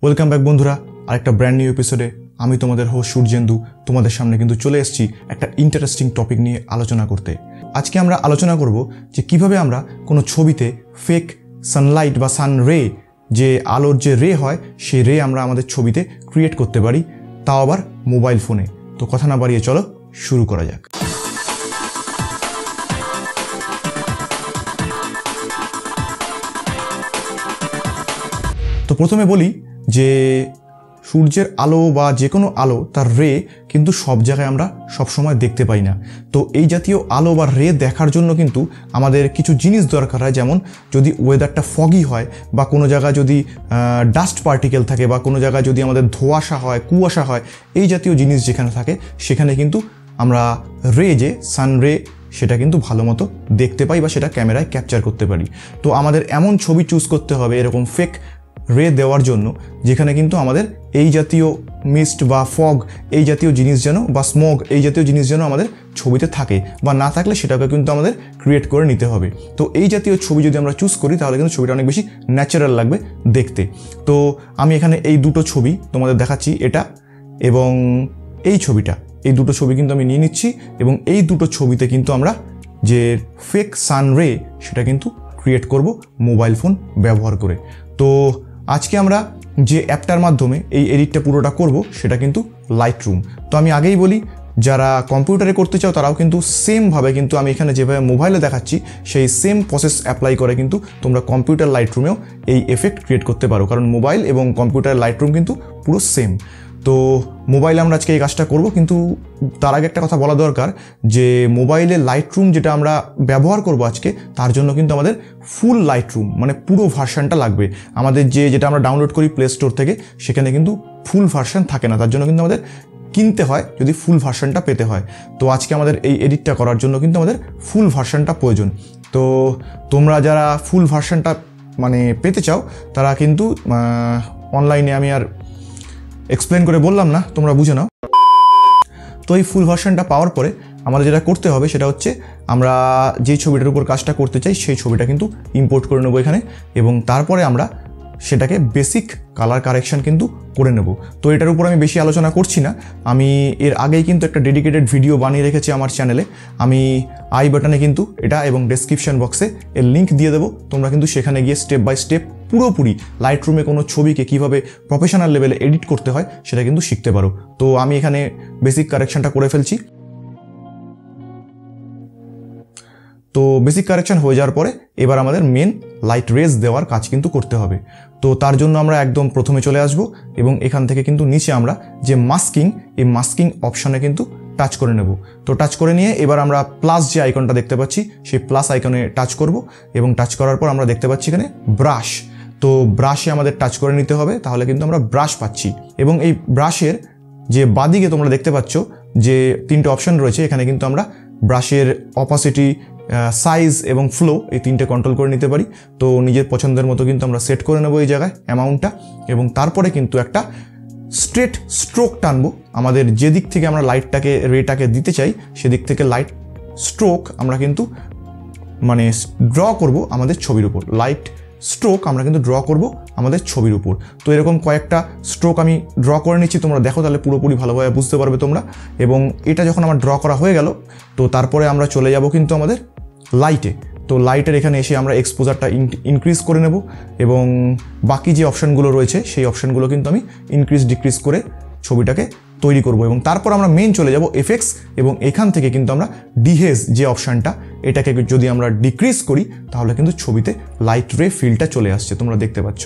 Welcome back বন্ধুরা, আরেকটা brand new এপিসোডে আমি তোমাদের হোস্ট সূর্যেন্দু তোমাদের সামনে কিন্তু চলে এসেছি একটা ইন্টারেস্টিং টপিক নিয়ে আলোচনা করতে। আজকে আমরা আলোচনা করব যে কিভাবে আমরা কোনো ছবিতে ফেক সানলাইট বা সান রে, যে আলোর যে রে হয় সেই রে আমরা আমাদের ছবিতে ক্রিয়েট করতে পারি, তাও আবার মোবাইল ফোনে। তো কথা না বাড়িয়ে চলো শুরু করা যাক। তো প্রথমে বলি যে সূর্যের আলো বা যে কোনো আলো তার রে কিন্তু সব জায়গায় আমরা সবসময় দেখতে পাই না। তো এই জাতীয় আলো বা রে দেখার জন্য কিন্তু আমাদের কিছু জিনিস দরকার হয়। যেমন যদি ওয়েদারটা ফগি হয় বা কোনো জায়গায় যদি ডাস্ট পার্টিকেল থাকে বা কোনো জায়গায় যদি আমাদের ধোঁয়াশা হয়, কুয়াশা হয়, এই জাতীয় জিনিস যেখানে থাকে সেখানে কিন্তু আমরা রে, যে সান রে, সেটা কিন্তু ভালো মতো দেখতে পাই বা সেটা ক্যামেরায় ক্যাপচার করতে পারি। তো আমাদের এমন ছবি চুজ করতে হবে এরকম ফেক রে দেওয়ার জন্য যেখানে কিন্তু আমাদের এই জাতীয় মিস্ট বা ফগ, এই জাতীয় জিনিস যেন, বা স্মগ, এই জাতীয় জিনিস যেন আমাদের ছবিতে থাকে, বা না থাকলে সেটাকে কিন্তু আমাদের ক্রিয়েট করে নিতে হবে। তো এই জাতীয় ছবি যদি আমরা চুজ করি তাহলে কিন্তু ছবিটা অনেক বেশি ন্যাচারাল লাগবে দেখতে। তো আমি এখানে এই দুটো ছবি তোমাদের দেখাচ্ছি, এটা এবং এই ছবিটা, এই দুটো ছবি কিন্তু আমি নিয়ে নিচ্ছি এবং এই দুটো ছবিতে কিন্তু আমরা যে ফেক সান রে সেটা কিন্তু ক্রিয়েট করব মোবাইল ফোন ব্যবহার করে। তো আজকে আমরা যে অ্যাপটার মাধ্যমে এই এডিটটা পুরোটা করব সেটা কিন্তু লাইটরুম। তো আমি আগেই বলি, যারা কম্পিউটারে করতে চাও তারাও কিন্তু সেমভাবে, কিন্তু আমি এখানে যেভাবে মোবাইলে দেখাচ্ছি সেই সেম প্রসেস অ্যাপ্লাই করে কিন্তু তোমরা কম্পিউটার লাইটরুমেও এই এফেক্ট ক্রিয়েট করতে পারো, কারণ মোবাইল এবং কম্পিউটার লাইটরুম কিন্তু পুরো সেম। তো মোবাইলে আমরা আজকে এই কাজটা করব, কিন্তু তার আগে একটা কথা বলা দরকার যে মোবাইলে লাইটরুম যেটা আমরা ব্যবহার করব আজকে, তার জন্য কিন্তু আমাদের ফুল লাইটরুম মানে পুরো ভার্সানটা লাগবে। আমাদের যেটা আমরা ডাউনলোড করি প্লে স্টোর থেকে, সেখানে কিন্তু ফুল ভার্সান থাকে না, তার জন্য কিন্তু আমাদের কিনতে হয় যদি ফুল ভার্সানটা পেতে হয়। তো আজকে আমাদের এই এডিটটা করার জন্য কিন্তু আমাদের ফুল ভার্সানটা প্রয়োজন। তো তোমরা যারা ফুল ভার্সানটা মানে পেতে চাও তারা কিন্তু অনলাইনে, আমি আর এক্সপ্লেন করে বললাম না, তোমরা বুঝে নাও। তো এই ফুল ভার্সানটা পাওয়ার পরে আমাদের যেটা করতে হবে সেটা হচ্ছে আমরা যে ছবিটার উপর কাজটা করতে চাই সেই ছবিটা কিন্তু ইম্পোর্ট করে নেবো এখানে, এবং তারপরে আমরা সেটাকে বেসিক কালার কারেকশন কিন্তু করে নেব। তো এটার উপর আমি বেশি আলোচনা করছি না, আমি এর আগেই কিন্তু একটা ডেডিকেটেড ভিডিও বানিয়ে রেখেছি আমার চ্যানেলে। আমি আই বাটনে কিন্তু এটা এবং ডেসক্রিপশন বক্সে এর লিঙ্ক দিয়ে দেবো, তোমরা কিন্তু সেখানে গিয়ে স্টেপ বাই স্টেপ পুরোপুরি লাইটরুমে কোনো ছবিকে কীভাবে প্রফেশনাল লেভেলে এডিট করতে হয় সেটা কিন্তু শিখতে পারো। তো আমি এখানে বেসিক কারেকশনটা করে ফেলছি। তো বেসিক কারেকশন হয়ে যাওয়ার পরে এবার আমাদের মেন লাইট রেজ দেওয়ার কাজ কিন্তু করতে হবে। তো তার জন্য আমরা একদম প্রথমে চলে আসব এবং এখান থেকে কিন্তু নিচে আমরা যে মাস্কিং, এই মাস্কিং অপশানে কিন্তু টাচ করে নেব। তো টাচ করে নিয়ে এবার আমরা প্লাস যে আইকনটা দেখতে পাচ্ছি সেই প্লাস আইকনে টাচ করব, এবং টাচ করার পর আমরা দেখতে পাচ্ছি এখানে ব্রাশ। তো ব্রাশে আমাদের টাচ করে নিতে হবে, তাহলে কিন্তু আমরা ব্রাশ পাচ্ছি। এবং এই ব্রাশের যে বাদিকে তোমরা দেখতে পাচ্ছ যে তিনটে অপশান রয়েছে, এখানে কিন্তু আমরা ব্রাশের অপাসিটি, সাইজ এবং ফ্লো, এই তিনটে কন্ট্রোল করে নিতে পারি। তো নিজের পছন্দের মতো কিন্তু আমরা সেট করে নেবো এই জায়গায় অ্যামাউন্টটা, এবং তারপরে কিন্তু একটা স্ট্রেট স্ট্রোক টানবো। আমাদের যে দিক থেকে আমরা লাইটটাকে, রেটাকে দিতে চাই সেদিক থেকে লাইট স্ট্রোক আমরা কিন্তু মানে ড্র করব আমাদের ছবির উপর। লাইট স্ট্রোক আমরা কিন্তু ড্র করব আমাদের ছবির উপর। তো এরকম কয়েকটা স্ট্রোক আমি ড্র করে নিচ্ছি, তোমরা দেখো তাহলে পুরোপুরি ভালোভাবে বুঝতে পারবে তোমরা। এবং এটা যখন আমার ড্র করা হয়ে গেল, তো তারপরে আমরা চলে যাব কিন্তু আমাদের লাইটে। তো লাইটের এখানে এসে আমরা এক্সপোজারটা ইনক্রিজ করে নেব, এবং বাকি যে অপশানগুলো রয়েছে সেই অপশানগুলো কিন্তু আমি ইনক্রিজ ডিক্রিজ করে ছবিটাকে তৈরি করব। এবং তারপর আমরা মেন চলে যাব এফেক্টস, এবং এখান থেকে কিন্তু আমরা ডিহেজ যে অপশানটা, এটাকে যদি আমরা ডিক্রিজ করি তাহলে কিন্তু ছবিতে লাইট রে ফিলটা চলে আসছে, তোমরা দেখতে পাচ্ছ।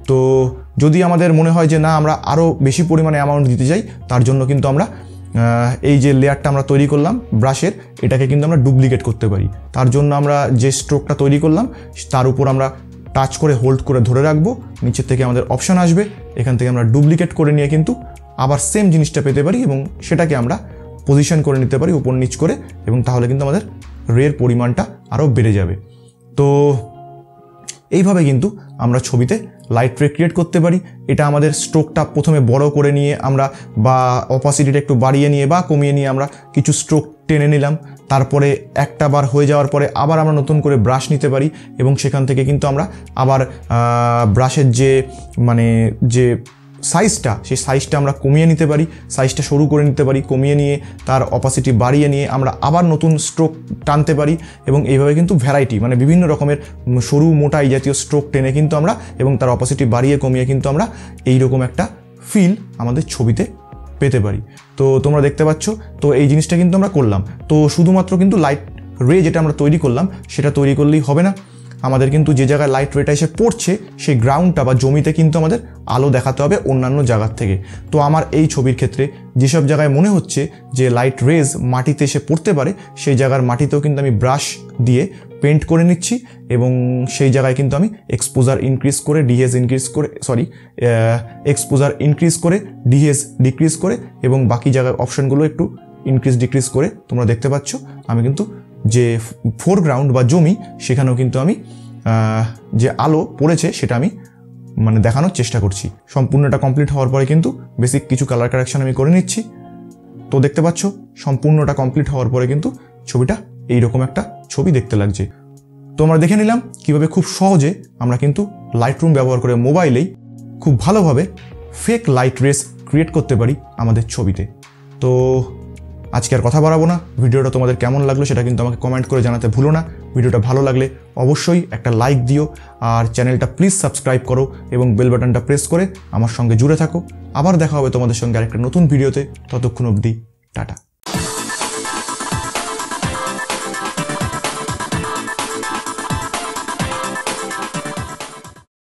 তো যদি আমাদের মনে হয় যে না আমরা আরও বেশি পরিমাণে অ্যামাউন্ট দিতে চাই, তার জন্য কিন্তু আমরা এই যে লেয়ারটা আমরা তৈরি করলাম ব্রাশের, এটাকে কিন্তু আমরা ডুপ্লিকেট করতে পারি। তার জন্য আমরা যে স্ট্রোকটা তৈরি করলাম তার উপর আমরা টাচ করে হোল্ড করে ধরে রাখবো, নিচের থেকে আমাদের অপশান আসবে, এখান থেকে আমরা ডুপ্লিকেট করে নিয়ে কিন্তু আবার সেম জিনিসটা পেতে পারি, এবং সেটাকে আমরা পজিশন করে নিতে পারি উপর নিচ করে, এবং তাহলে কিন্তু আমাদের রের পরিমাণটা আরও বেড়ে যাবে। তো এইভাবে কিন্তু আমরা ছবিতে লাইট রে ক্রিয়েট করতে পারি। এটা আমাদের স্ট্রোকটা প্রথমে বড় করে নিয়ে আমরা, বা অপাসিটিটা একটু বাড়িয়ে নিয়ে বা কমিয়ে নিয়ে আমরা কিছু স্ট্রোক টেনে নিলাম, তারপরে একটা বার হয়ে যাওয়ার পরে আবার আমরা নতুন করে ব্রাশ নিতে পারি এবং সেখান থেকে কিন্তু আমরা আবার ব্রাশের যে সাইজটা, সেই সাইজটা আমরা কমিয়ে নিতে পারি, সাইজটা সরু করে নিতে পারি, কমিয়ে নিয়ে তার অপাসিটি বাড়িয়ে নিয়ে আমরা আবার নতুন স্ট্রোক টানতে পারি এবং এইভাবে কিন্তু ভ্যারাইটি বিভিন্ন রকমের সরু মোটা এই জাতীয় স্ট্রোক টেনে কিন্তু আমরা এবং তার অপাসিটি বাড়িয়ে কমিয়ে কিন্তু আমরা এইরকম একটা ফিল আমাদের ছবিতে পেতে পারি। তো তোমরা দেখতে পাচ্ছ, তো এই জিনিসটা কিন্তু আমরা করলাম। তো শুধুমাত্র কিন্তু লাইট রে যেটা আমরা তৈরি করলাম সেটা তৈরি করলেই হবে না, আমাদের কিন্তু যে জায়গায় লাইট রেটা এসে পড়ছে সেই গ্রাউন্ডটা বা জমিতে কিন্তু আমাদের আলো দেখাতে হবে অন্যান্য জায়গার থেকে। তো আমার এই ছবির ক্ষেত্রে যেসব জায়গায় মনে হচ্ছে যে লাইট রেজ মাটিতে এসে পড়তে পারে সেই জায়গার মাটিতেও কিন্তু আমি ব্রাশ দিয়ে পেন্ট করে নিচ্ছি এবং সেই জায়গায় কিন্তু আমি এক্সপোজার ইনক্রিজ করে এক্সপোজার ইনক্রিজ করে ডিএস ডিক্রিজ করে এবং বাকি জায়গার অপশানগুলো একটু ইনক্রিজ ডিক্রিজ করে তোমরা দেখতে পাচ্ছ আমি কিন্তু যে ফোরগ্রাউন্ড বা জমি সেখানেও কিন্তু আমি যে আলো পড়েছে সেটা আমি দেখানোর চেষ্টা করছি। সম্পূর্ণটা কমপ্লিট হওয়ার পরে কিন্তু বেসিক কিছু কালার কারেকশন আমি করে নিচ্ছি। তো দেখতে পাচ্ছ সম্পূর্ণটা কমপ্লিট হওয়ার পরে কিন্তু ছবিটা এইরকম একটা ছবি দেখতে লাগছে। তো আমরা দেখে নিলাম কিভাবে খুব সহজে আমরা কিন্তু লাইটরুম ব্যবহার করে মোবাইলেই খুব ভালোভাবে ফেক লাইট রেস ক্রিয়েট করতে পারি আমাদের ছবিতে। তো আজকে আর কথা বাড়াবো না, ভিডিওটা তোমাদের কেমন লাগলো সেটা কিন্তু আমাকে কমেন্ট করে জানাতে ভুলো না। ভিডিওটা ভালো লাগলে অবশ্যই একটা লাইক দিও আর চ্যানেলটা প্লিজ সাবস্ক্রাইব করো এবং বেল বাটনটা প্রেস করে আমার সঙ্গে জুড়ে থাকো। আবার দেখা হবে তোমাদের সঙ্গে আরেকটা নতুন ভিডিওতে, ততক্ষণ অবধি টাটা।